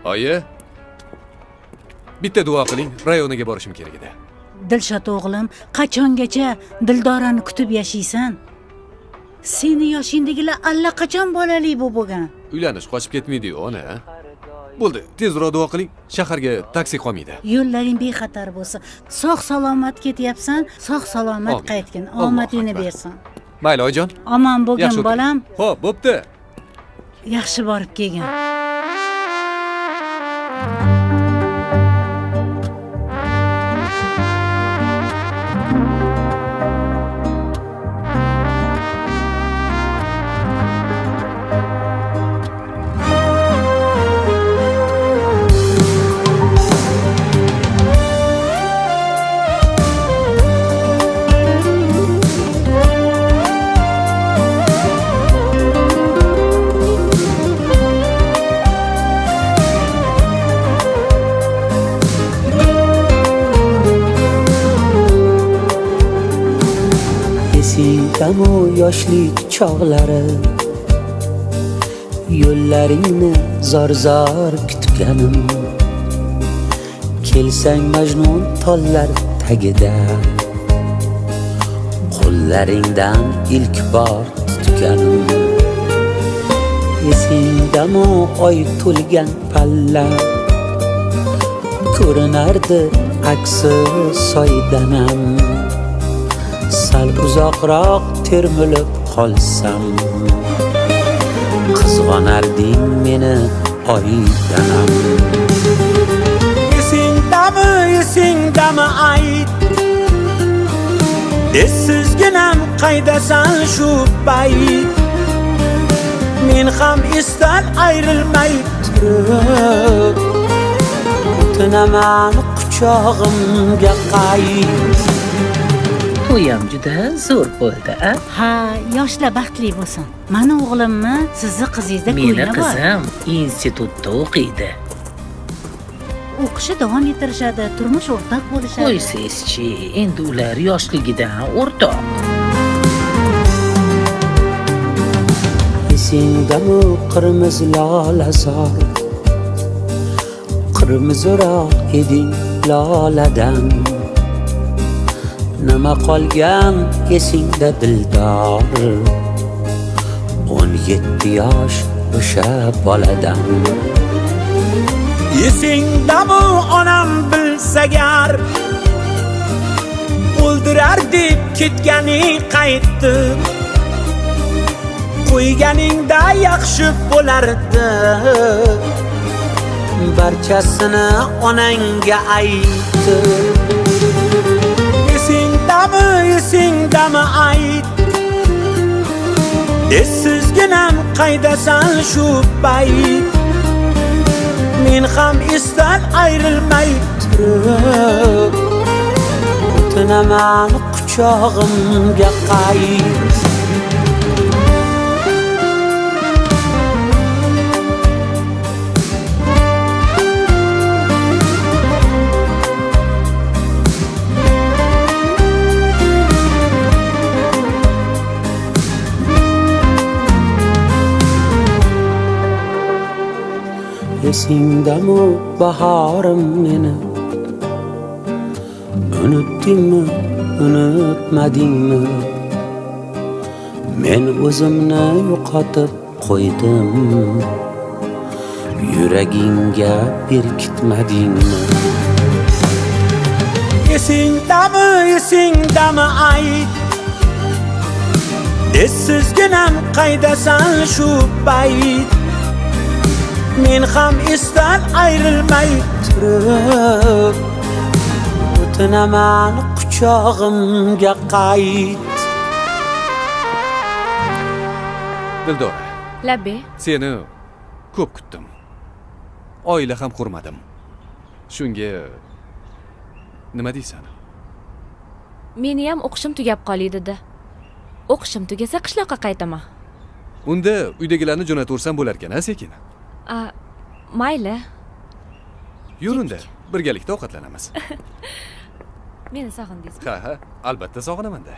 Oyi, bitta duo qiling, rayoniga borishim kerak edi. Dilshod o'g'lim, qachongacha Dildorani kutib yashaysan? Seni yoshingdagilar allaqachon bolali bo'lgan. Uylanish qochib ketmaydi-ku, ona. Bo'ldi, tezroq duo qiling, shaharga taksi qolmaydi. Yo'llaring bexatar bo'lsin. Sog'-salomat ketyapsan, sog'-salomat qaytgin. Omadingni bersin. Mayli, oyijon. Omon bo'lgin, bolam. Xo'p, bo'pti. Yaxshi borib kelgin. Esingdami yoshlik chog'lari, yo'llaringni zor-zor kutganim. Kelsang Majnun tollar tagida, qo'llaringdan ilk bor tutganim. Esingdami oy to'lgan palla, ko'rinardi aksi soydanam. Sal uzoqroq termilib qolsam, qizg'onarding meni oydanam. Esingdami ayt, esizginam qaydasan shu payt. Men ham esdan ayrilmay turib, o'tinaman quchog'imga qayt. To'yam juda zo'r bo'ldi, a? Ha, yoshlar baxtli bo'lsin. Mana o'g'limmi, sizni qizingizda Meni ko'ngli bor. qizim institutda o'qiydi. O'qishi davom ettirishadi, turmush o'rtoq bo'lishadi. Qo'ysangizchi, endi ular yoshligidan o'rtoq. Esingdami qirmizi lolasor, qirmiziroq eding loladan. Nima qolgan esingda Dildor, 17 yosh o'sha boladan. Esingdami onam bilsagar, o'ldirar deb ketganing qaytdi. Qo'yganingda yaxshi bo'lardi, barchasini onangga aytdi. Esingdami ayt, esizginam qaydasan shu payt. Men ham esdan ayrilmay turib, o'tinaman quchog'imga qayt. Esingdami bahorim meni, unutdingmi, unutmadingmi? Men o'zimni yo'qotib qo'ydim, yuragingga berkitmadingmi? Esingdami ayt, esizginam qaydasan shu payt. Men ham esdan ayrilmay turib, o'tinaman quchog'imga qayt. Dildora, Labbe, seni ko'p kutdim. Oila ham qurmadim. Shunga nima deysan? meni ham o'qishim tugab qoldi. O'qishim tugasa qishloqqa qaytaman. Unda uydagilarni jo'nataversam bo'lar ekan, sekin. Mayli. Yur unda, birgalikda ovqatlanamiz. Meni sog'indingizmi? Ha, albatta sog'inaman-da.